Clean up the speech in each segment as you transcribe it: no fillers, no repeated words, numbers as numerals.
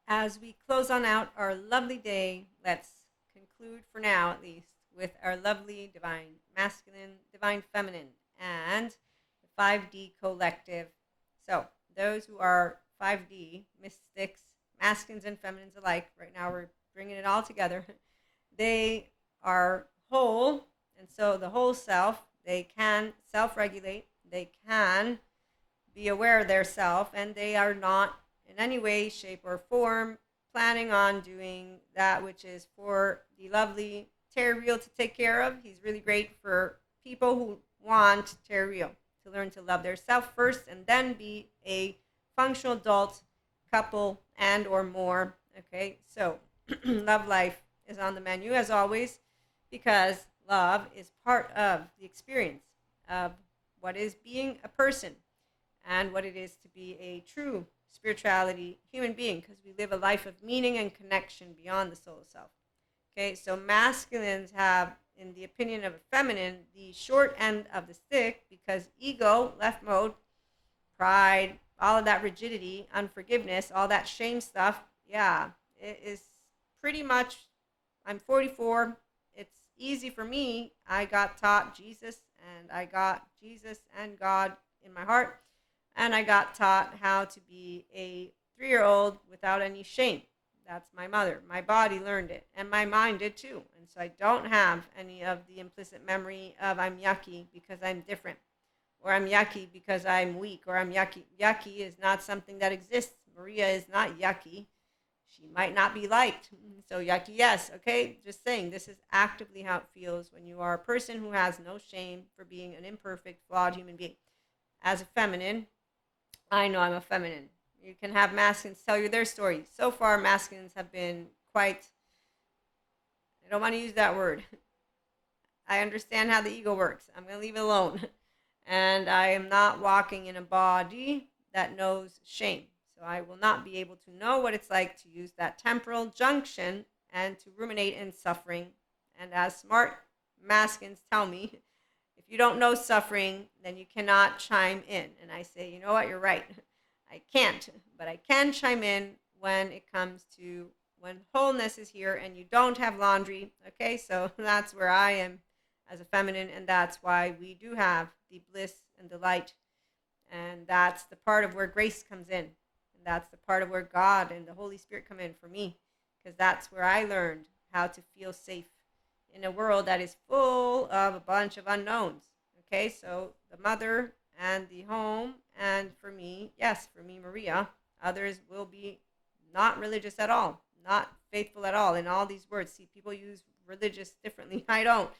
As we close on out our lovely day, let's conclude for now at least with our lovely divine masculine, divine feminine, and the 5D collective. So, those who are 5D mystics, masculines and feminines alike, right now we're bringing it all together. They are whole, and so the whole self, they can self regulate, they can be aware of their self, and they are not in any way, shape, or form planning on doing that which is for the lovely Terry Real to take care of. He's really great for people who want Terry Real to learn to love their self first and then be a functional adult couple and or more. Okay, so love life is on the menu as always because love is part of the experience of what is being a person and what it is to be a true spirituality human being because we live a life of meaning and connection beyond the soul self. Okay, so masculines have, in the opinion of a feminine, the short end of the stick because ego, left mode, pride, all of that rigidity, unforgiveness, all that shame stuff, yeah, it is pretty much, I'm 44. It's easy for me. I got taught Jesus and I got Jesus and God in my heart and I got taught how to be a 3-year-old without any shame. That's my mother. My body learned it, and my mind did too. And so I don't have any of the implicit memory of I'm yucky because I'm different, or I'm yucky because I'm weak, or I'm yucky. Yucky is not something that exists. Maria is not yucky. She might not be liked. So yucky, yes. Okay, just saying this is actively how it feels when you are a person who has no shame for being an imperfect, flawed human being. As a feminine, I know I'm a feminine. You can have masculines tell you their story. So far, masculines have been quite, I don't want to use that word. I understand how the ego works. I'm going to leave it alone. And I am not walking in a body that knows shame. So I will not be able to know what it's like to use that temporal junction and to ruminate in suffering. And as smart masculines tell me, if you don't know suffering, then you cannot chime in. And I say, you know what, you're right. I can't, but I can chime in when it comes to when wholeness is here and you don't have laundry. Okay, so that's where I am as a feminine, and that's why we do have the bliss and delight. And that's the part of where grace comes in. And that's the part of where God and the Holy Spirit come in for me, because that's where I learned how to feel safe in a world that is full of a bunch of unknowns. Okay, so the mother and the home, and for me, yes, for me, Maria, others will be not religious at all, not faithful at all in all these words. See, people use religious differently. I don't.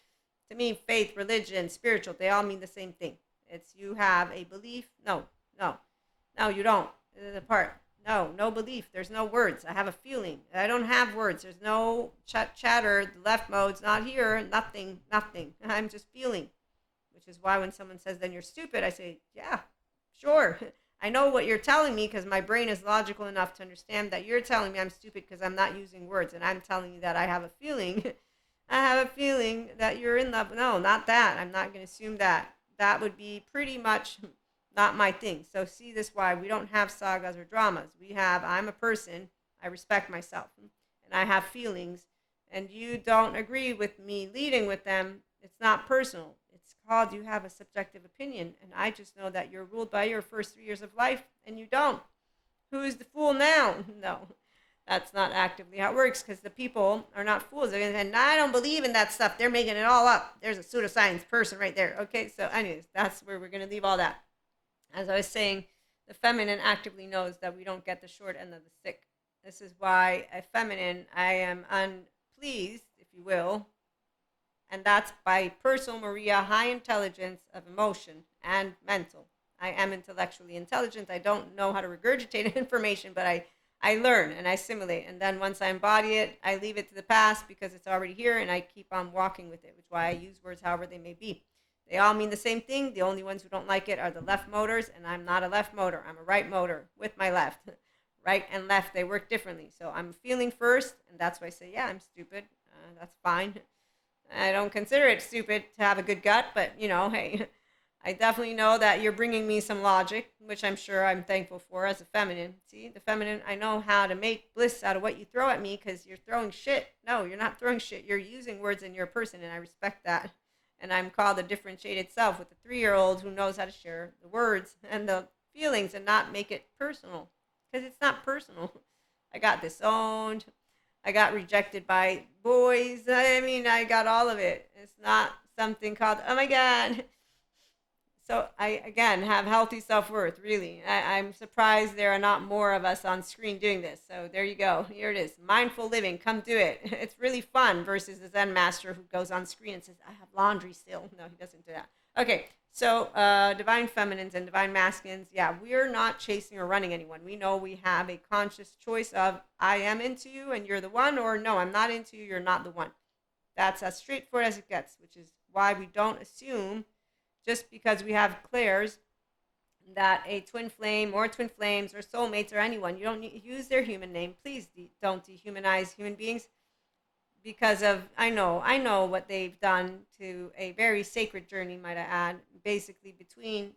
To me, faith, religion, spiritual, they all mean the same thing. It's you have a belief. No, no, no, you don't. The part. No, no belief. There's no words. I have a feeling. I don't have words. There's no chatter. The left mode's not here. Nothing, nothing. I'm just feeling. Which is why when someone says, then you're stupid, I say, yeah, sure. I know what you're telling me because my brain is logical enough to understand that you're telling me I'm stupid because I'm not using words. And I'm telling you that I have a feeling. I have a feeling that you're in love. No, not that. I'm not going to assume that. That would be pretty much not my thing. So see this why we don't have sagas or dramas. We have, I'm a person. I respect myself. And I have feelings. And you don't agree with me leading with them. It's not personal. It's called you have a subjective opinion. And I just know that you're ruled by your first 3 years of life and you don't. Who is the fool now? No. That's not actively how it works because the people are not fools. They're going to say, nah, I don't believe in that stuff. They're making it all up. There's a pseudoscience person right there. Okay, so anyways, that's where we're going to leave all that. As I was saying, the feminine actively knows that we don't get the short end of the stick. This is why a feminine, I am unpleased, if you will, and that's by personal Maria, high intelligence of emotion and mental. I am intellectually intelligent. I don't know how to regurgitate information, but I learn and I assimilate. And then once I embody it, I leave it to the past because it's already here and I keep on walking with it, which is why I use words however they may be. They all mean the same thing. The only ones who don't like it are the left motors, and I'm not a left motor. I'm a right motor with my left. Right and left, they work differently. So I'm feeling first, and that's why I say, yeah, I'm stupid. That's fine. I don't consider it stupid to have a good gut, but, hey, I definitely know that you're bringing me some logic, which I'm sure I'm thankful for as a feminine. See, the feminine, I know how to make bliss out of what you throw at me because you're throwing shit. No, you're not throwing shit. You're using words in your person, and I respect that. And I'm called a differentiated self with a 3-year-old who knows how to share the words and the feelings and not make it personal because it's not personal. I got disowned. I got rejected by boys. I mean, I got all of it. It's not something called, oh my God. So I, again, have healthy self-worth, really. I'm surprised there are not more of us on screen doing this. So there you go. Here it is. Mindful living. Come do it. It's really fun versus the Zen master who goes on screen and says, I have laundry still. No, he doesn't do that. Okay, so divine feminines and divine masculines. Yeah, we're not chasing or running anyone. We know we have a conscious choice of I am into you and you're the one, or no, I'm not into you, you're not the one. That's as straightforward as it gets, which is why we don't assume just because we have clairs that a twin flame or twin flames or soulmates or anyone, you don't need, use their human name. Please don't dehumanize human beings because of, I know what they've done to a very sacred journey, might I add, basically between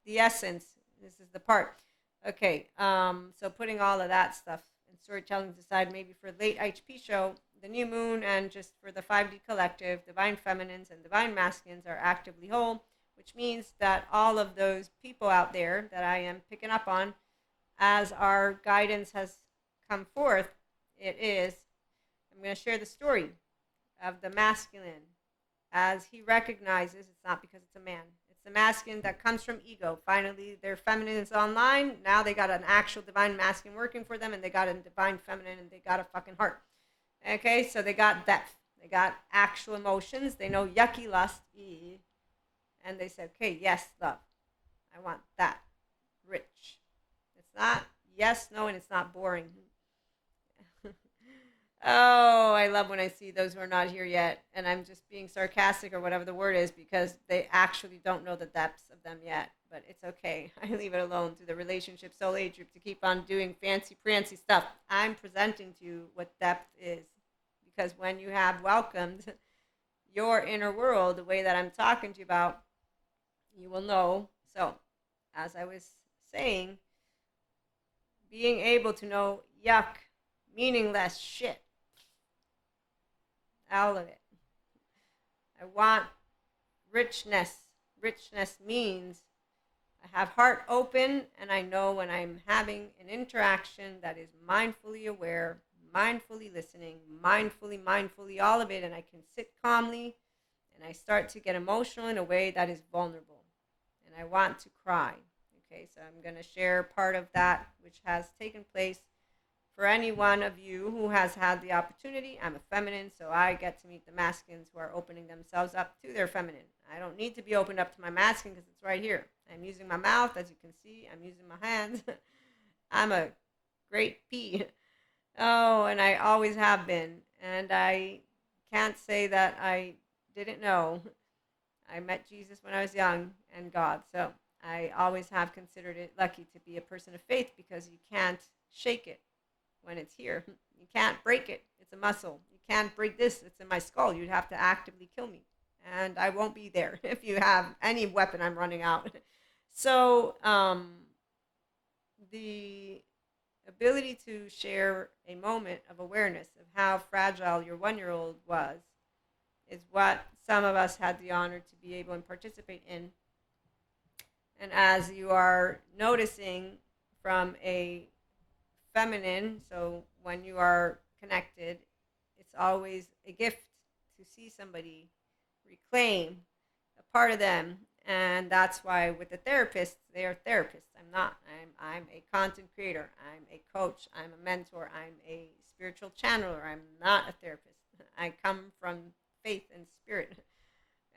the essence. This is the part. Okay, so putting all of that stuff and storytelling aside, maybe for late HP show, the new moon, and just for the 5D collective, divine feminines and divine masculines are actively whole, which means that all of those people out there that I am picking up on as our guidance has come forth, it is, I'm going to share the story of the masculine as he recognizes it's not because it's a man. It's the masculine that comes from ego. Finally, their feminine is online. Now they got an actual divine masculine working for them, and they got a divine feminine, and they got a fucking heart. Okay, so they got depth. They got actual emotions. They know yucky lust, and they said, okay, yes, love. I want that. Rich. It's not yes, no, and it's not boring. Oh, I love when I see those who are not here yet, and I'm just being sarcastic or whatever the word is because they actually don't know the depths of them yet. But it's okay. I leave it alone through the relationship soul age group to keep on doing fancy prancy stuff. I'm presenting to you what depth is because when you have welcomed your inner world the way that I'm talking to you about, you will know. So, as I was saying, being able to know yuck, meaningless shit, all of it. I want richness. Richness means I have heart open and I know when I'm having an interaction that is mindfully aware, mindfully listening, mindfully, all of it, and I can sit calmly and I start to get emotional in a way that is vulnerable. And I want to cry. Okay, so I'm going to share part of that which has taken place for any one of you who has had the opportunity. I'm a feminine, so I get to meet the masculines who are opening themselves up to their feminine. I don't need to be opened up to my masculine because it's right here. I'm using my mouth, as you can see. I'm using my hands. I'm a great P. Oh, and I always have been. And I can't say that I didn't know. I met Jesus when I was young and God. So I always have considered it lucky to be a person of faith because you can't shake it when it's here. You can't break it. It's a muscle. You can't break this. It's in my skull. You'd have to actively kill me. And I won't be there if you have any weapon I'm running out. So the ability to share a moment of awareness of how fragile your 1-year-old was is what some of us had the honor to be able to participate in. And as you are noticing from a feminine, so when you are connected, it's always a gift to see somebody reclaim a part of them. And that's why with the therapists, they are therapists. I'm not. I'm a content creator. I'm a coach. I'm a mentor. I'm a spiritual channeler. I'm not a therapist. I come from faith and spirit,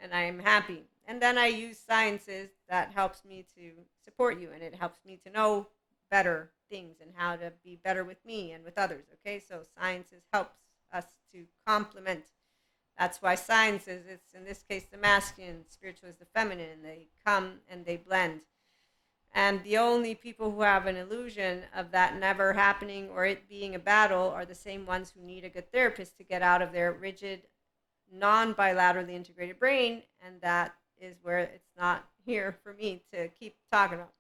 and I am happy. And then I use sciences that helps me to support you, and it helps me to know better things and how to be better with me and with others. Okay, so sciences helps us to complement. That's why sciences, it's in this case the masculine, spiritual is the feminine. They come and they blend. And the only people who have an illusion of that never happening or it being a battle are the same ones who need a good therapist to get out of their rigid, non-bilaterally integrated brain, and that is where it's not here for me to keep talking about.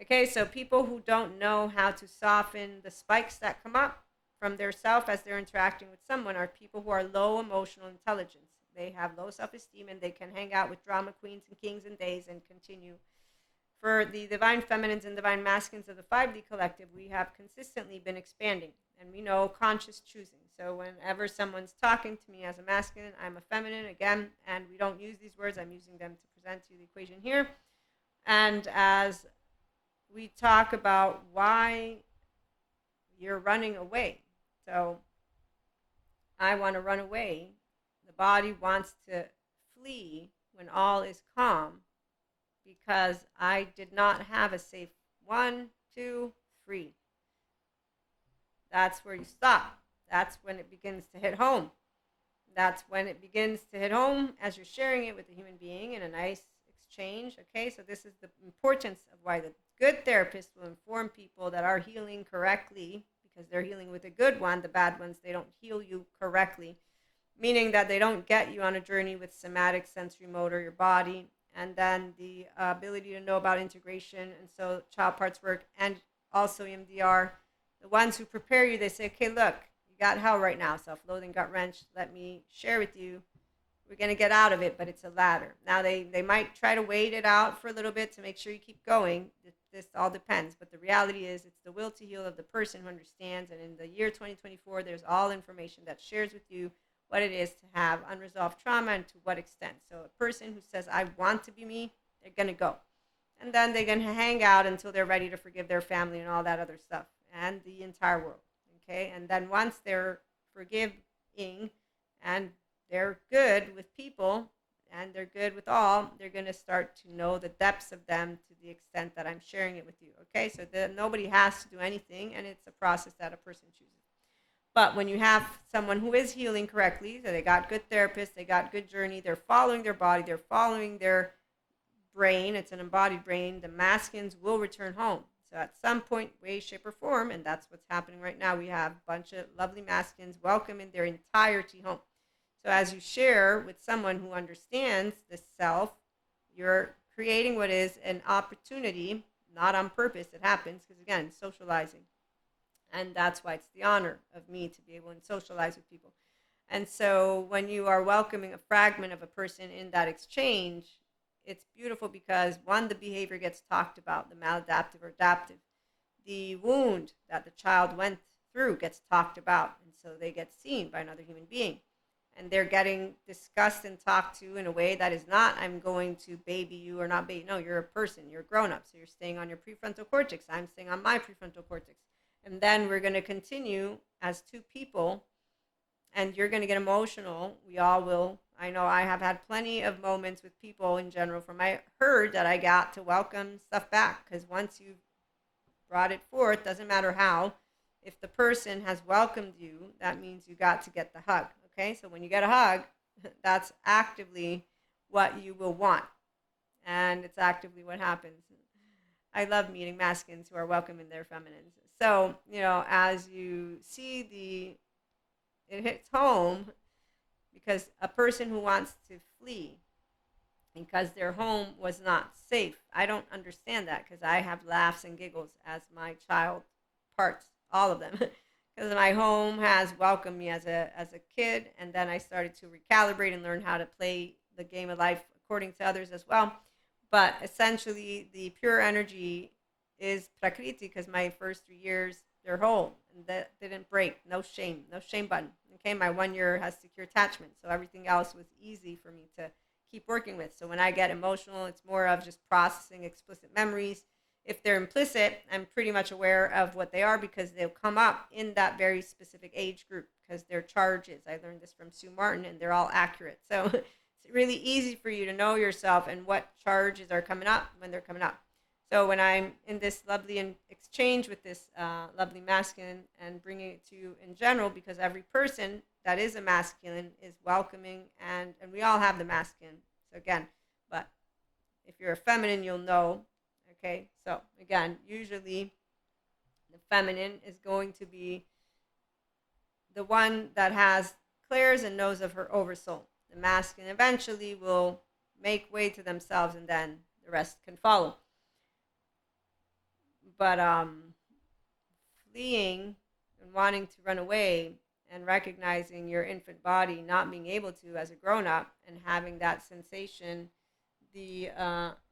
Okay, so people who don't know how to soften the spikes that come up from their self as they're interacting with someone are people who are low emotional intelligence. They have low self-esteem and they can hang out with drama queens and kings and days and continue. For the divine feminines and divine masculines of the 5D collective, we have consistently been expanding, and we know conscious choosing. So whenever someone's talking to me as a masculine, I'm a feminine again, and we don't use these words. I'm using them to present to you the equation here. And as we talk about why you're running away, so I want to run away. The body wants to flee when all is calm because I did not have a safe 1, 2, 3. That's where you stop. That's when it begins to hit home. That's when it begins to hit home as you're sharing it with a human being in a nice exchange. Okay, so this is the importance of why the good therapist will inform people that are healing correctly because they're healing with a good one. The bad ones, they don't heal you correctly, meaning that they don't get you on a journey with somatic, sensory, motor, your body, and then the ability to know about integration, and so child parts work, and also EMDR. The ones who prepare you, they say, okay, look, you got hell right now, self-loathing, gut wrench. Let me share with you. We're going to get out of it, but it's a ladder. Now, they might try to wait it out for a little bit to make sure you keep going. This all depends. But the reality is it's the will to heal of the person who understands. And in the year 2024, there's all information that shares with you what it is to have unresolved trauma and to what extent. So a person who says, I want to be me, they're going to go. And then they're going to hang out until they're ready to forgive their family and all that other stuff and the entire world. Okay? And then once they're forgiving and they're good with people and they're good with all, they're going to start to know the depths of them to the extent that I'm sharing it with you. Okay? So nobody has to do anything, and it's a process that a person chooses. But when you have someone who is healing correctly, so they got good therapists, they got good journey, they're following their body, they're following their brain, it's an embodied brain, the masculines will return home. So at some point, way, shape, or form, and that's what's happening right now, we have a bunch of lovely masculines welcoming their entirety home. So as you share with someone who understands the self, you're creating what is an opportunity, not on purpose, it happens, because again, socializing. And that's why it's the honor of me to be able to socialize with people. And so when you are welcoming a fragment of a person in that exchange, it's beautiful because one, the behavior gets talked about, the maladaptive or adaptive. The wound that the child went through gets talked about. And so they get seen by another human being. And they're getting discussed and talked to in a way that is not, I'm going to baby you or not baby. No, you're a person, you're a grown up. So you're staying on your prefrontal cortex. I'm staying on my prefrontal cortex. And then we're going to continue as two people, and you're going to get emotional. We all will. I know I have had plenty of moments with people in general from my herd that I got to welcome stuff back, because once you've brought it forth, doesn't matter how, if the person has welcomed you, that means you got to get the hug. Okay, so when you get a hug, that's actively what you will want, and it's actively what happens. I love meeting masculines who are welcoming their feminines. So, as you see it hits home because a person who wants to flee because their home was not safe. I don't understand that because I have laughs and giggles as my child parts, all of them. Because my home has welcomed me as a kid, and then I started to recalibrate and learn how to play the game of life according to others as well. But essentially, the pure energy is Prakriti because my first 3 years, they're whole. And that didn't break. No shame button. Okay, my 1 year has secure attachment. So everything else was easy for me to keep working with. So when I get emotional, it's more of just processing explicit memories. If they're implicit, I'm pretty much aware of what they are because they'll come up in that very specific age group because they're charges. I learned this from Sue Martin, and they're all accurate. So it's really easy for you to know yourself and what charges are coming up when they're coming up. So when I'm in this lovely exchange with this lovely masculine and bringing it to you in general, because every person that is a masculine is welcoming, and we all have the masculine. So again, but if you're a feminine, you'll know. Okay, so again, usually the feminine is going to be the one that has clairs and knows of her oversoul. The masculine eventually will make way to themselves, and then the rest can follow. But fleeing and wanting to run away and recognizing your infant body not being able to as a grown up and having that sensation, the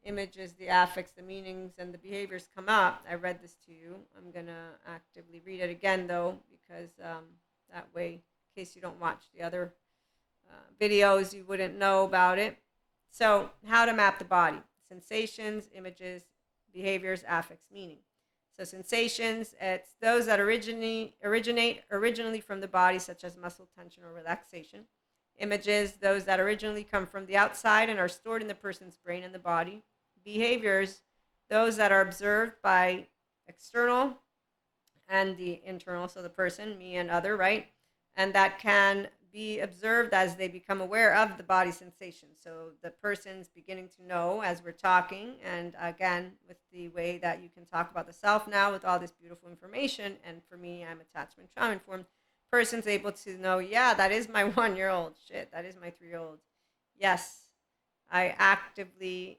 images, the affects, the meanings, and the behaviors come up. I read this to you. I'm going to actively read it again, though, because that way, in case you don't watch the other videos, you wouldn't know about it. So, how to map the body: sensations, images, behaviors, affects, meaning. So, sensations, it's those that originate originally from the body, such as muscle tension or relaxation. Images, those that originally come from the outside and are stored in the person's brain and the body. Behaviors, those that are observed by external and the internal, so the person, me and other, right? And that can be observed as they become aware of the body sensation. So the person's beginning to know as we're talking, and again, with the way that you can talk about the self now with all this beautiful information, and for me, I'm attachment trauma informed, person's able to know, yeah, that is my 1 year old. Shit, that is my 3 year old. Yes, I actively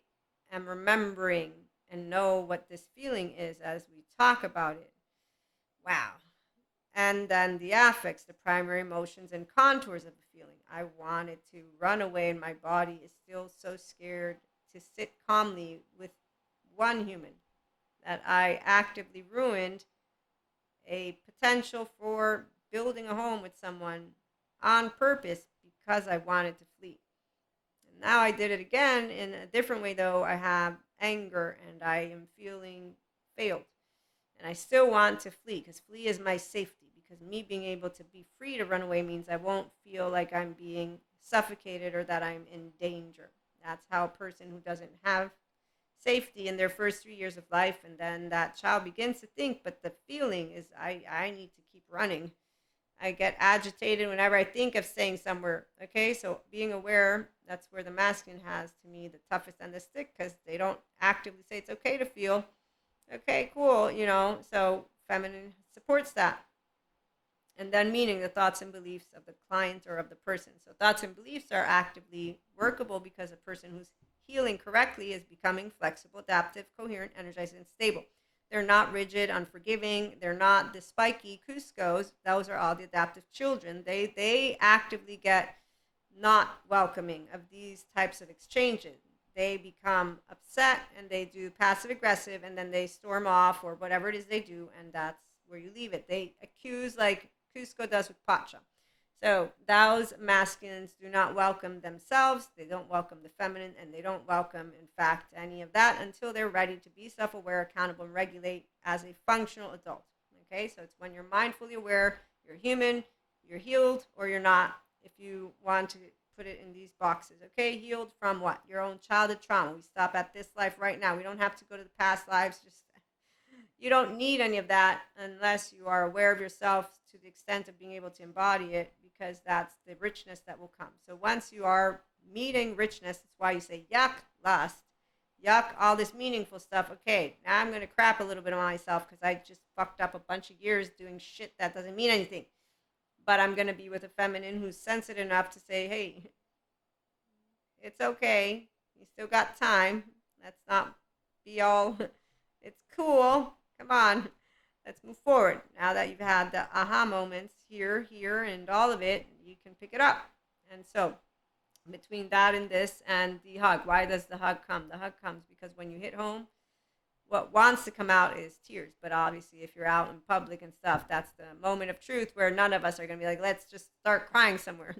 am remembering and know what this feeling is as we talk about it. Wow. And then the affects, the primary emotions and contours of the feeling. I wanted to run away, and my body is still so scared to sit calmly with one human that I actively ruined a potential for building a home with someone on purpose because I wanted to flee. And now I did it again in a different way, though. I have anger and I am feeling failed. And I still want to flee because flee is my safety. Because me being able to be free to run away means I won't feel like I'm being suffocated or that I'm in danger. That's how a person who doesn't have safety in their first 3 years of life, and then that child begins to think, but the feeling is I need to keep running. I get agitated whenever I think of staying somewhere. Okay, so being aware, that's where the masculine has, to me, the toughest end of the stick, because they don't actively say it's okay to feel. Okay, cool, so feminine supports that. And then meaning, the thoughts and beliefs of the client or of the person. So thoughts and beliefs are actively workable because a person who's healing correctly is becoming flexible, adaptive, coherent, energized, and stable. They're not rigid, unforgiving. They're not the spiky Cuscos. Those are all the adaptive children. They actively get not welcoming of these types of exchanges. They become upset and they do passive aggressive, and then they storm off or whatever it is they do, and that's where you leave it. They accuse like Cusco does with Pacha. So those masculines do not welcome themselves, they don't welcome the feminine, and they don't welcome, in fact, any of that until they're ready to be self-aware, accountable, and regulate as a functional adult. Okay, so it's when you're mindfully aware, you're human, you're healed, or you're not, if you want to put it in these boxes. Okay, healed from what? Your own childhood trauma. We stop at this life right now. We don't have to go to the past lives. Just you don't need any of that unless you are aware of yourself to the extent of being able to embody it, because that's the richness that will come. So once you are meeting richness, that's why you say yuck, lust, yuck, all this meaningful stuff. Okay, now I'm going to crap a little bit on myself because I just fucked up a bunch of years doing shit that doesn't mean anything. But I'm going to be with a feminine who's sensitive enough to say, hey, it's okay. You still got time. Let's not be all, it's cool. Come on. Let's move forward. Now that you've had the aha moments here, and all of it, you can pick it up. And so, between that and this and the hug, why does the hug come? The hug comes because when you hit home, what wants to come out is tears. But obviously, if you're out in public and stuff, that's the moment of truth where none of us are going to be like, let's just start crying somewhere.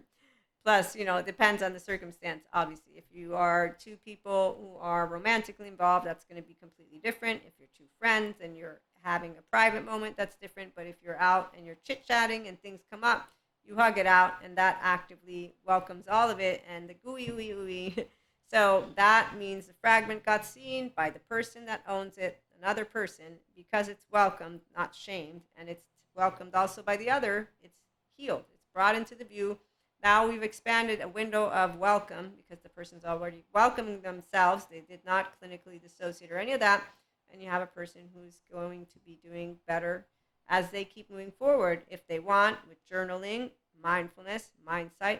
Plus, it depends on the circumstance, obviously. If you are two people who are romantically involved, that's going to be completely different. If you're two friends and you're having a private moment, that's different. But if you're out and you're chit-chatting and things come up, you hug it out, and that actively welcomes all of it, and the gooey, ooey, ooey. So that means the fragment got seen by the person that owns it, another person, because it's welcomed, not shamed, and it's welcomed also by the other. It's healed. It's brought into the view. Now we've expanded a window of welcome because the person's already welcoming themselves. They did not clinically dissociate or any of that. And you have a person who's going to be doing better as they keep moving forward. If they want, with journaling, mindfulness, mindset,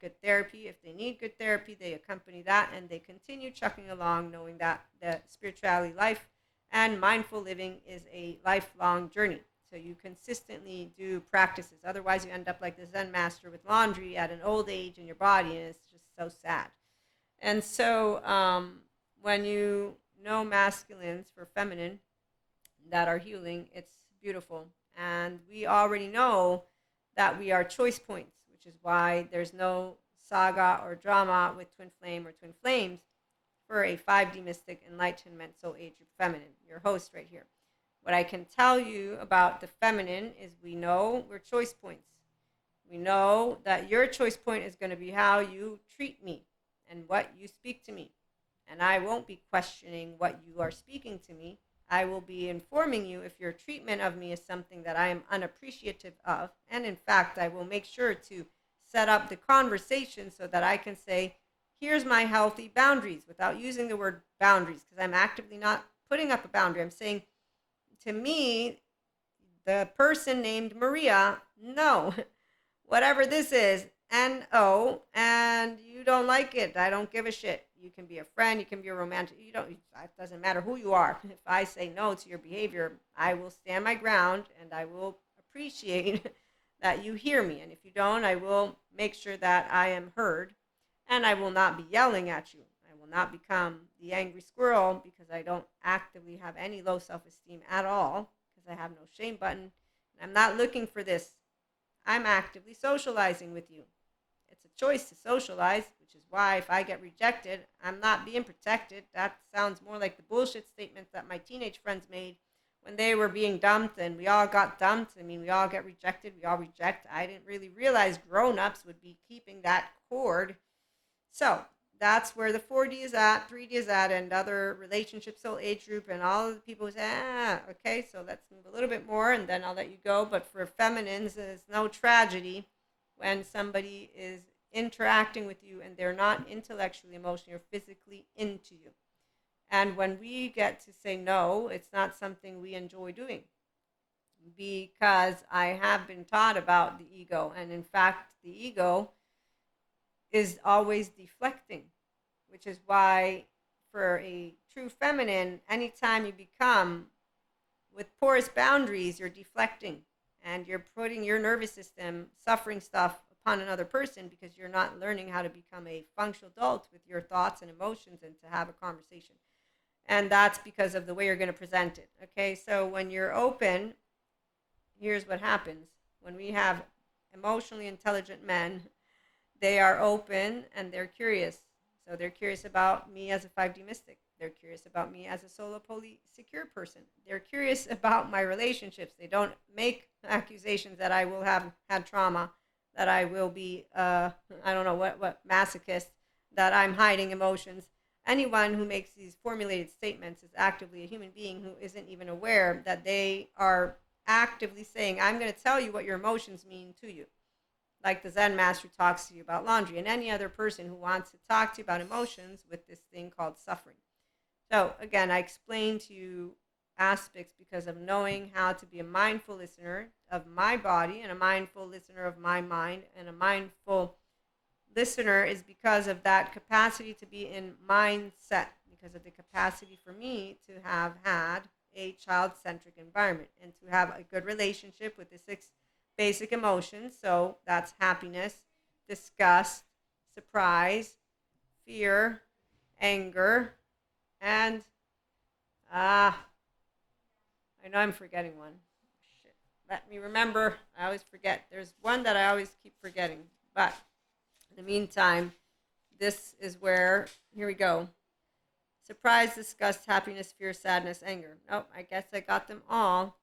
good therapy. If they need good therapy, they accompany that and they continue chucking along, knowing that the spirituality life and mindful living is a lifelong journey. So you consistently do practices. Otherwise, you end up like the Zen master with laundry at an old age in your body, and it's just so sad. And so when you know masculines for feminine that are healing, it's beautiful. And we already know that we are choice points, which is why there's no saga or drama with twin flame or twin flames for a 5D mystic enlightenment soul age group feminine, your host right here. What I can tell you about the feminine is we know we're choice points. We know that your choice point is going to be how you treat me and what you speak to me. And I won't be questioning what you are speaking to me. I will be informing you if your treatment of me is something that I am unappreciative of. And in fact, I will make sure to set up the conversation so that I can say, here's my healthy boundaries without using the word boundaries, because I'm actively not putting up a boundary. I'm saying, to me, the person named Maria, no, whatever this is, N-O, and you don't like it, I don't give a shit. You can be a friend, you can be a romantic, it doesn't matter who you are. If I say no to your behavior, I will stand my ground and I will appreciate that you hear me. And if you don't, I will make sure that I am heard, and I will not be yelling at you. I will not become the angry squirrel because I don't actively have any low self-esteem at all, because I have no shame button. And I'm not looking for this. I'm actively socializing with you. It's a choice to socialize, which is why if I get rejected, I'm not being protected. That sounds more like the bullshit statements that my teenage friends made when they were being dumped, and we all got dumped. I mean, we all get rejected. We all reject. I didn't really realize grown-ups would be keeping that cord. So that's where the 4D is at, 3D is at, and other relationships, soul age group, and all of the people who say, okay, so let's move a little bit more, and then I'll let you go. But for feminines, there's no tragedy when somebody is interacting with you and they're not intellectually, emotionally, or physically into you. And when we get to say no, it's not something we enjoy doing, because I have been taught about the ego. And in fact, the ego is always deflecting, which is why for a true feminine, anytime you become with porous boundaries, you're deflecting and you're putting your nervous system suffering stuff upon another person, because you're not learning how to become a functional adult with your thoughts and emotions and to have a conversation. And that's because of the way you're going to present it. Okay, so when you're open, here's what happens. When we have emotionally intelligent men, they are open and they're curious. So they're curious about me as a 5D mystic. They're curious about me as a solo poly secure person. They're curious about my relationships. They don't make accusations that I will have had trauma, that I will be, I don't know what masochist, that I'm hiding emotions. Anyone who makes these formulated statements is actively a human being who isn't even aware that they are actively saying, I'm going to tell you what your emotions mean to you. Like the Zen master talks to you about laundry, and any other person who wants to talk to you about emotions with this thing called suffering. So again, I explained to you aspects because of knowing how to be a mindful listener of my body and a mindful listener of my mind, and a mindful listener is because of that capacity to be in mindset, because of the capacity for me to have had a child-centric environment and to have a good relationship with the 6 basic emotions. So that's happiness, disgust, surprise, fear, anger, and I know I'm forgetting one. Shit. Let me remember. I always forget. There's one that I always keep forgetting. But in the meantime, this is where, here we go. Surprise, disgust, happiness, fear, sadness, anger. Nope, I guess I got them all.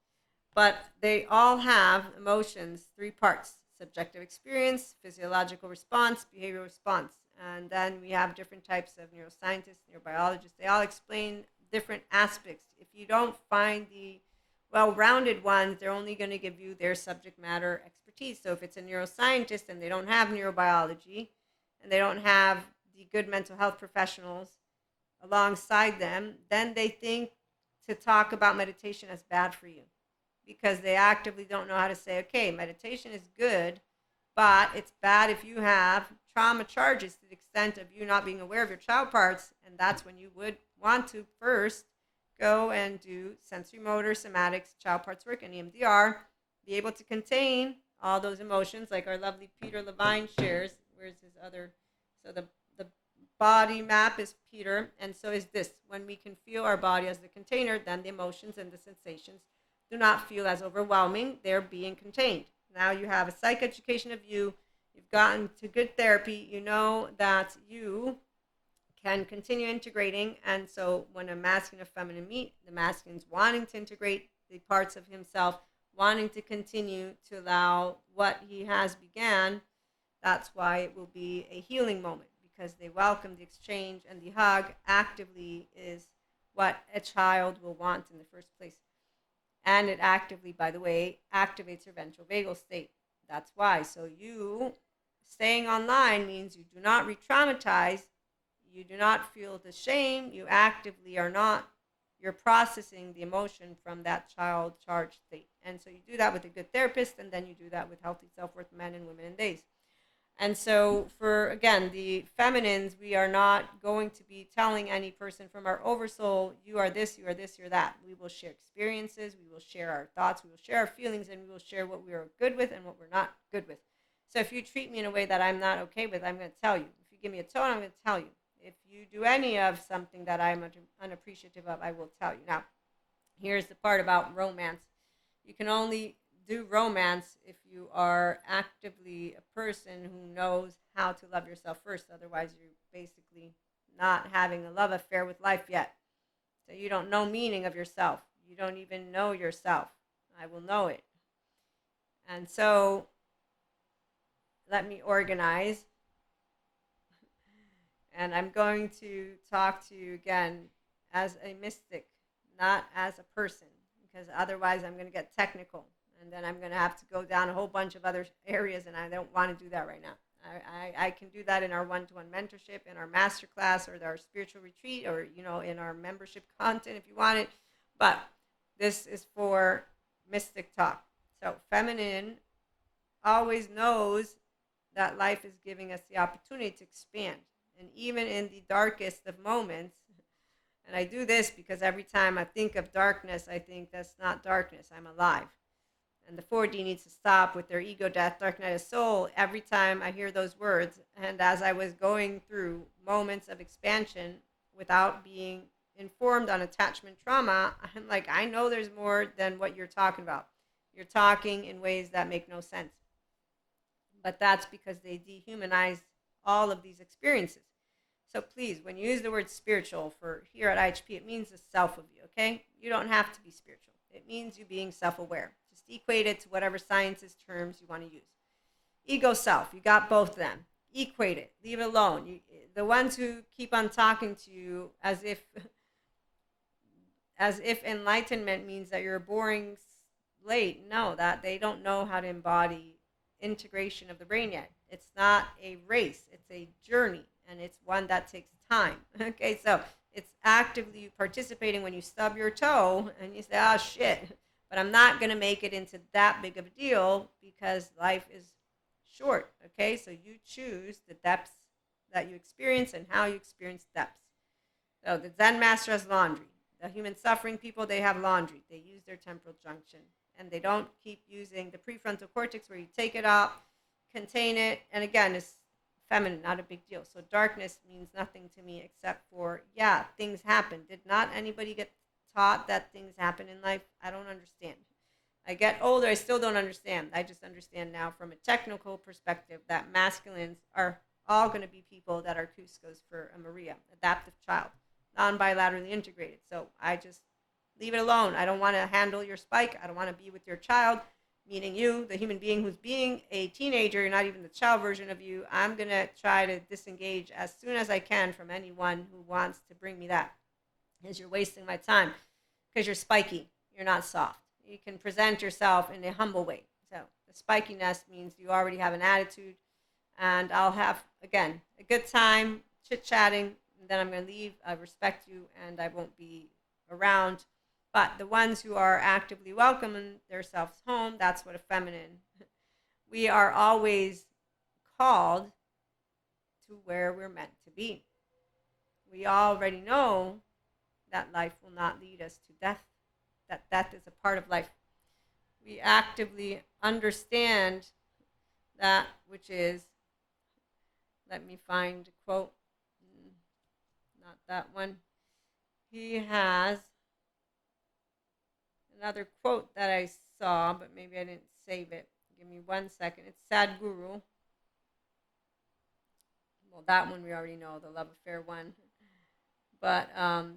But they all have emotions, 3 parts: subjective experience, physiological response, behavioral response. And then we have different types of neuroscientists, neurobiologists. They all explain different aspects. If you don't find the well-rounded ones, they're only going to give you their subject matter expertise. So if it's a neuroscientist and they don't have neurobiology and they don't have the good mental health professionals alongside them, then they think to talk about meditation as bad for you, because they actively don't know how to say, okay, meditation is good, But it's bad if you have trauma charges to the extent of you not being aware of your child parts. And that's when you would want to first go and do sensory motor, somatics, child parts work, and EMDR, be able to contain all those emotions, like our lovely Peter Levine shares. Where's his other? So the body map is Peter, and so is this. When we can feel our body as the container, then the emotions and the sensations do not feel as overwhelming. They're being contained. Now you have a psych education of you. You've gotten to good therapy. You know that you can continue integrating. And so when a masculine and feminine meet, the masculine's wanting to integrate the parts of himself, wanting to continue to allow what he has began. That's why it will be a healing moment, because they welcome the exchange, and the hug actively is what a child will want in the first place. And it actively, by the way, activates your ventral vagal state. That's why. So you staying online means you do not re-traumatize. You do not feel the shame. You actively are not. You're processing the emotion from that child charged state. And so you do that with a good therapist, and then you do that with healthy self-worth men and women in days. And so for, again, the feminines, we are not going to be telling any person from our oversoul, you are this, you are this, you're that. We will share experiences, we will share our thoughts, we will share our feelings, and we will share what we are good with and what we're not good with. So if you treat me in a way that I'm not okay with, I'm going to tell you. If you give me a tone, I'm going to tell you. If you do any of something that I'm unappreciative of, I will tell you. Now, here's the part about romance. You can only do romance if you are actively a person who knows how to love yourself first. Otherwise, you're basically not having a love affair with life yet. So you don't know meaning of yourself. You don't even know yourself. I will know it. And so let me organize. And I'm going to talk to you again as a mystic, not as a person, because otherwise I'm going to get technical. And then I'm going to have to go down a whole bunch of other areas, and I don't want to do that right now. I can do that in our one-to-one mentorship, in our masterclass, or our spiritual retreat, or, in our membership content if you want it. But this is for mystic talk. So feminine always knows that life is giving us the opportunity to expand. And even in the darkest of moments, and I do this because every time I think of darkness, I think that's not darkness, I'm alive. And the 4D needs to stop with their ego death, dark night of soul, every time I hear those words. And as I was going through moments of expansion without being informed on attachment trauma, I'm like, I know there's more than what you're talking about. You're talking in ways that make no sense. But that's because they dehumanize all of these experiences. So please, when you use the word spiritual for here at IHP, it means the self of you, okay? You don't have to be spiritual. It means you being self-aware. Just equate it to whatever science's terms you want to use. Ego, self, you got both of them. Equate it. Leave it alone. The ones who keep on talking to you as if enlightenment means that you're a boring slate. No, that they don't know how to embody integration of the brain yet. It's not a race. It's a journey, and it's one that takes time. Okay, so it's actively participating when you stub your toe and you say, oh, shit. But I'm not going to make it into that big of a deal because life is short. Okay, so you choose the depths that you experience and how you experience depths. So the Zen master has laundry. The human suffering people, they have laundry. They use their temporal junction. And they don't keep using the prefrontal cortex where you take it out, contain it. And again, it's feminine, not a big deal. So darkness means nothing to me except for, yeah, things happen. Did not anybody get taught that things happen in life? I don't understand. I get older, I still don't understand. I just understand now from a technical perspective that masculines are all going to be people that are Cuscos for a Maria, adaptive child, non-bilaterally integrated. So I just leave it alone. I don't want to handle your spike. I don't want to be with your child, meaning you, the human being who's being a teenager. You're not even the child version of you. I'm going to try to disengage as soon as I can from anyone who wants to bring me that, because you're wasting my time, because you're spiky. You're not soft. You can present yourself in a humble way. So the spikiness means you already have an attitude, and I'll have, again, a good time chit-chatting, and then I'm going to leave. I respect you, and I won't be around. But the ones who are actively welcoming themselves home, that's what a feminine we are always called to where we're meant to be. We already know that life will not lead us to death, that death is a part of life. We actively understand that, which is, let me find a quote, not that one. He has another quote that I saw, but maybe I didn't save it. Give me 1 second. It's Sadhguru. Well, that one we already know, the love affair one. But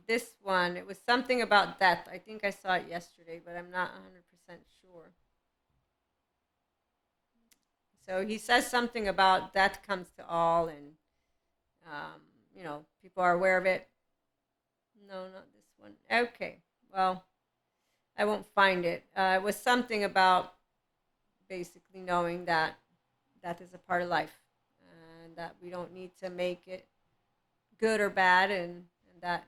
this one, it was something about death. I think I saw it yesterday, but I'm not 100% sure. So he says something about death comes to all, and people are aware of it. No, not this one. Okay, well, I won't find it. It was something about basically knowing that death is a part of life, and that we don't need to make it good or bad, and that,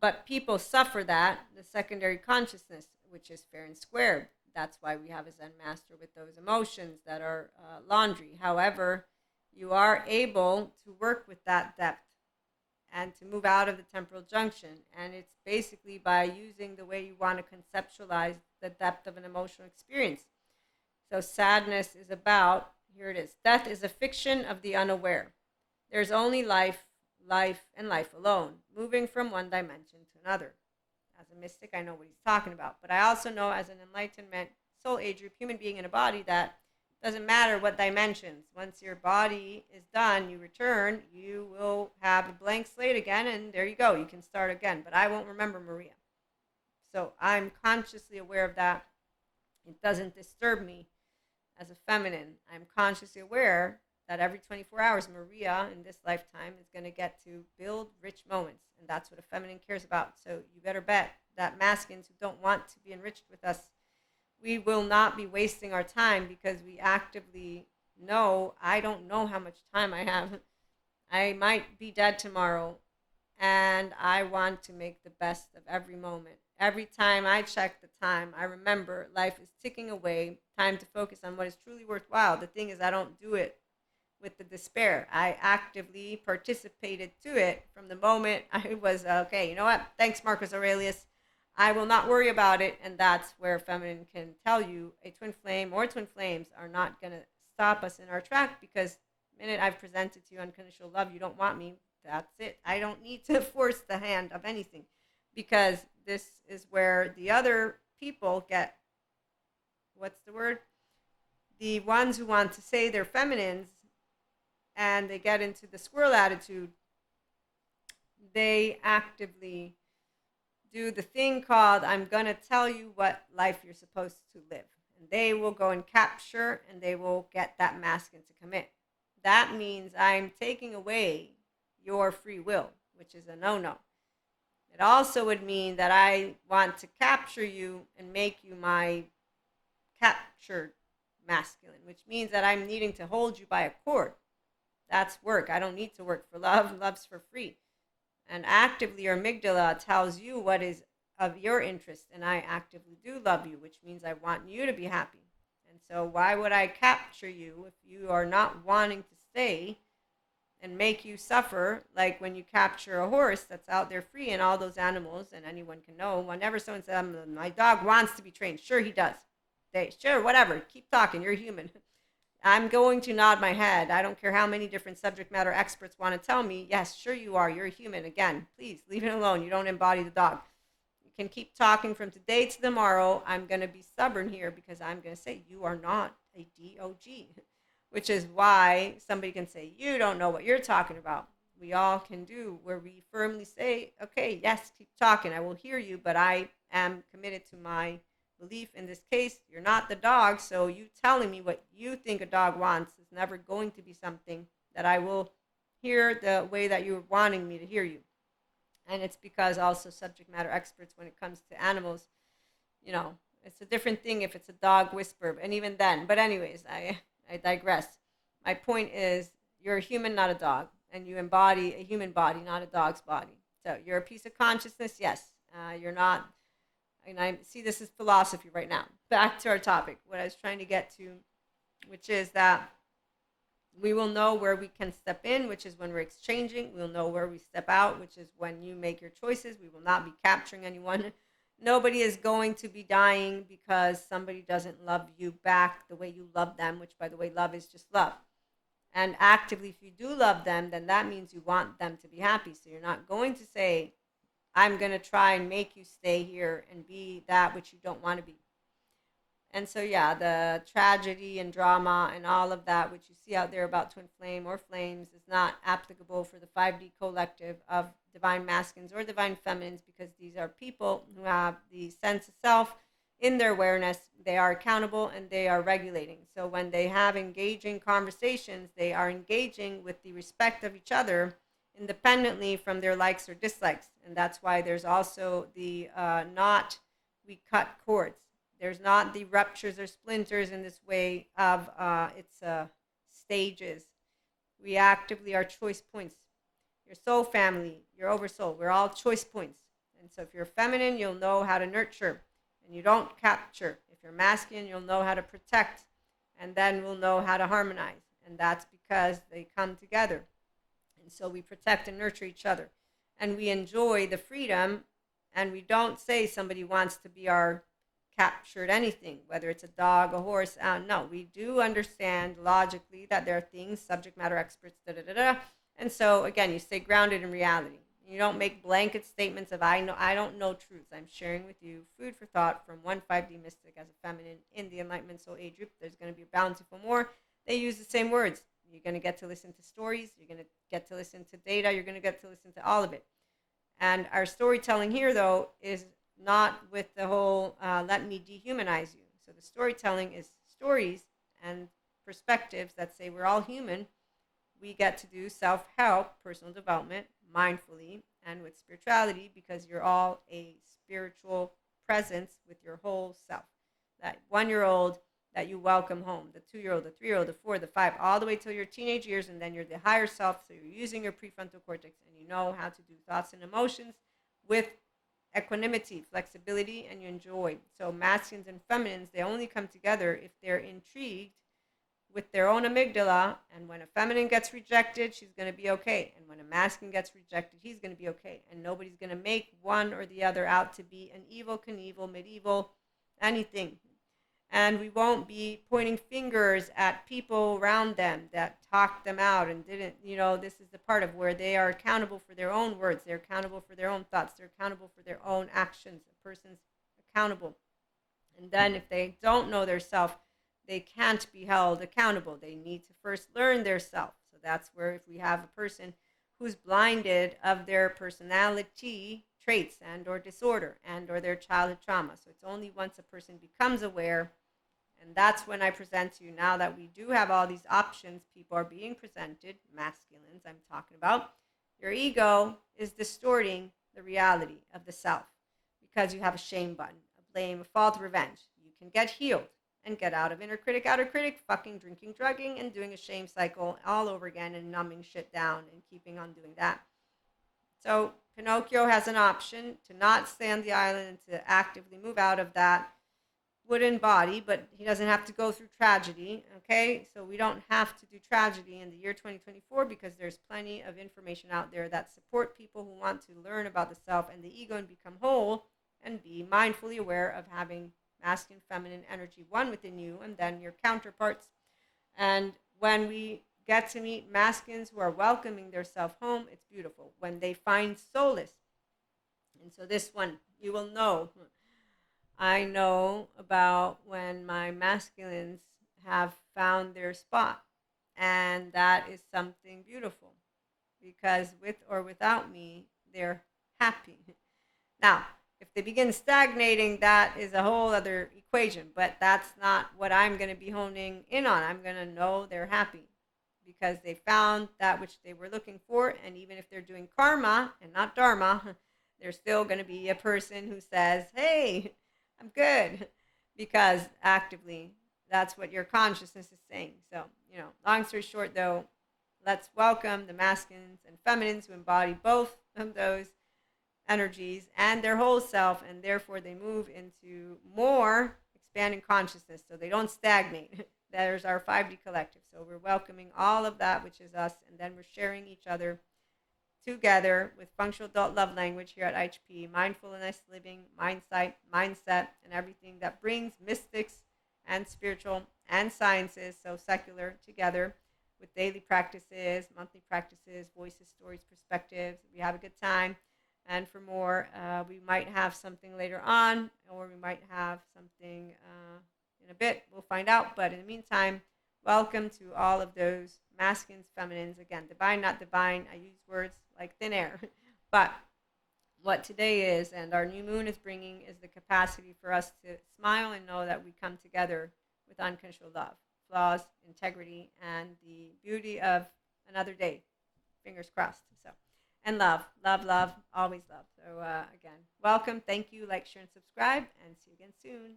but people suffer that, the secondary consciousness, which is fair and square. That's why we have a Zen master with those emotions that are laundry. However, you are able to work with that depth and to move out of the temporal junction. And it's basically by using the way you want to conceptualize the depth of an emotional experience. So sadness is about, here it is, death is a fiction of the unaware. There's only life, and life alone, moving from one dimension to another. As a mystic, I know what he's talking about. But I also know as an enlightenment, soul age group, human being in a body, that doesn't matter what dimensions. Once your body is done, you return, you will have a blank slate again, and there you go. You can start again. But I won't remember Maria. So I'm consciously aware of that. It doesn't disturb me as a feminine. I'm consciously aware that every 24 hours, Maria in this lifetime is going to get to build rich moments. And that's what a feminine cares about. So you better bet that masculines who don't want to be enriched with us, we will not be wasting our time, because we actively know, I don't know how much time I have. I might be dead tomorrow, and I want to make the best of every moment. Every time I check the time, I remember life is ticking away, time to focus on what is truly worthwhile. The thing is, I don't do it with the despair. I actively participated to it from the moment I was, okay, you know what? Thanks, Marcus Aurelius. I will not worry about it. And that's where feminine can tell you a twin flame or twin flames are not going to stop us in our track, because the minute I've presented to you unconditional love, you don't want me. That's it. I don't need to force the hand of anything, because this is where the other people get, what's the word? The ones who want to say they're feminines and they get into the squirrel attitude, they actively do the thing called, I'm going to tell you what life you're supposed to live. And they will go and capture, and they will get that masculine to commit. That means I'm taking away your free will, which is a no-no. It also would mean that I want to capture you and make you my captured masculine, which means that I'm needing to hold you by a cord. That's work. I don't need to work for love. Love's for free. And actively, your amygdala tells you what is of your interest, and I actively do love you, which means I want you to be happy. And so why would I capture you if you are not wanting to stay and make you suffer? Like when you capture a horse that's out there free, and all those animals, and anyone can know, whenever someone says, my dog wants to be trained, sure he does. Sure, whatever, keep talking, you're human. I'm going to nod my head. I don't care how many different subject matter experts want to tell me, yes, sure you are, you're a human. Again, please leave it alone. You don't embody the dog. You can keep talking from today to tomorrow. I'm going to be stubborn here, because I'm going to say you are not a DOG, which is why somebody can say, you don't know what you're talking about. We all can do, where we firmly say, okay, yes, keep talking. I will hear you, but I am committed to my belief. In this case, you're not the dog, so you telling me what you think a dog wants is never going to be something that I will hear the way that you're wanting me to hear you. And it's because also subject matter experts, when it comes to animals, it's a different thing if it's a dog whisper, and even then. But anyways, I digress. My point is, you're a human, not a dog, and you embody a human body, not a dog's body. So you're a piece of consciousness, yes. You're not. And I see this is philosophy right now. Back to our topic. What I was trying to get to which is that we will know where we can step in, which is when we're exchanging. We'll know where we step out, which is when you make your choices. We will not be capturing anyone. Nobody is going to be dying because somebody doesn't love you back the way you love them, which, by the way, love is just love. And actively, if you do love them, then that means you want them to be happy. So you're not going to say, I'm going to try and make you stay here and be that which you don't want to be. And so, yeah, the tragedy and drama and all of that, which you see out there about twin flame or flames, is not applicable for the 5D collective of divine masculines or divine feminines, because these are people who have the sense of self in their awareness. They are accountable and they are regulating. So when they have engaging conversations, they are engaging with the respect of each other independently from their likes or dislikes. And that's why there's also the not we cut cords. There's not the ruptures or splinters in this way of its stages. We actively are choice points. Your soul family, your oversoul, we're all choice points. And so if you're feminine, you'll know how to nurture and you don't capture. If you're masculine, you'll know how to protect, and then we'll know how to harmonize. And that's because they come together. And so we protect and nurture each other. And we enjoy the freedom, and we don't say somebody wants to be our captured anything, whether it's a dog, a horse. No, we do understand logically that there are things, subject matter experts, da da da da. And so again, you stay grounded in reality. You don't make blanket statements of I don't know truths. I'm sharing with you food for thought from one 5D mystic as a feminine in the Enlightenment Soul Age group. There's going to be a bountiful more. They use the same words. You're going to get to listen to stories. You're going to get to listen to data. You're going to get to listen to all of it. And our storytelling here, though, is not with the whole let me dehumanize you. So the storytelling is stories and perspectives that say we're all human. We get to do self-help, personal development, mindfully, and with spirituality, because you're all a spiritual presence with your whole self. That 1-year-old that you welcome home, the 2-year-old, the 3-year-old, the 4, the 5, all the way till your teenage years, and then you're the higher self, so you're using your prefrontal cortex, and you know how to do thoughts and emotions with equanimity, flexibility, and you enjoy. So masculines and feminines, they only come together if they're intrigued with their own amygdala, and when a feminine gets rejected, she's going to be okay, and when a masculine gets rejected, he's going to be okay, and nobody's going to make one or the other out to be an evil, Knievel, medieval, anything. And we won't be pointing fingers at people around them that talked them out and didn't, this is the part of where they are accountable for their own words. They're accountable for their own thoughts. They're accountable for their own actions. A person's accountable. And then if they don't know their self, they can't be held accountable. They need to first learn their self. So that's where if we have a person who's blinded of their personality traits and or disorder and or their childhood trauma. So it's only once a person becomes aware. And that's when I present to you, now that we do have all these options, people are being presented, masculines I'm talking about, your ego is distorting the reality of the self because you have a shame button, a blame, a fault, revenge. You can get healed and get out of inner critic, outer critic, fucking drinking, drugging, and doing a shame cycle all over again and numbing shit down and keeping on doing that. So Pinocchio has an option to not stay on the island and to actively move out of that wooden body, but he doesn't have to go through tragedy, okay? So we don't have to do tragedy in the year 2024 because there's plenty of information out there that support people who want to learn about the self and the ego and become whole and be mindfully aware of having masculine, feminine energy one within you and then your counterparts. And when we get to meet masculines who are welcoming their self home, it's beautiful. When they find solace. And so this one, you will know. I know about when my masculines have found their spot. And that is something beautiful because with or without me, they're happy. Now, if they begin stagnating, that is a whole other equation, but that's not what I'm going to be honing in on. I'm going to know they're happy because they found that which they were looking for. And even if they're doing karma and not dharma, they're still going to be a person who says, hey, I'm good, because actively that's what your consciousness is saying. So, long story short, though, let's welcome the masculines and feminines who embody both of those energies and their whole self, and therefore they move into more expanding consciousness so they don't stagnate. there's our 5D collective. So we're welcoming all of that, which is us, and then we're sharing each other together with functional adult love language here at IHP, mindfulness, living, mindset, and everything that brings mystics and spiritual and sciences, so secular, together with daily practices, monthly practices, voices, stories, perspectives. We have a good time. And for more, we might have something later on, or we might have something in a bit. We'll find out. But in the meantime, welcome to all of those masculines, feminines. Again, divine, not divine. I use words like thin air. But what today is, and our new moon is bringing, is the capacity for us to smile and know that we come together with unconditional love, flaws, integrity, and the beauty of another day. Fingers crossed. So, and love, love, love, always love. So, again, welcome. Thank you. Like, share, and subscribe, and see you again soon.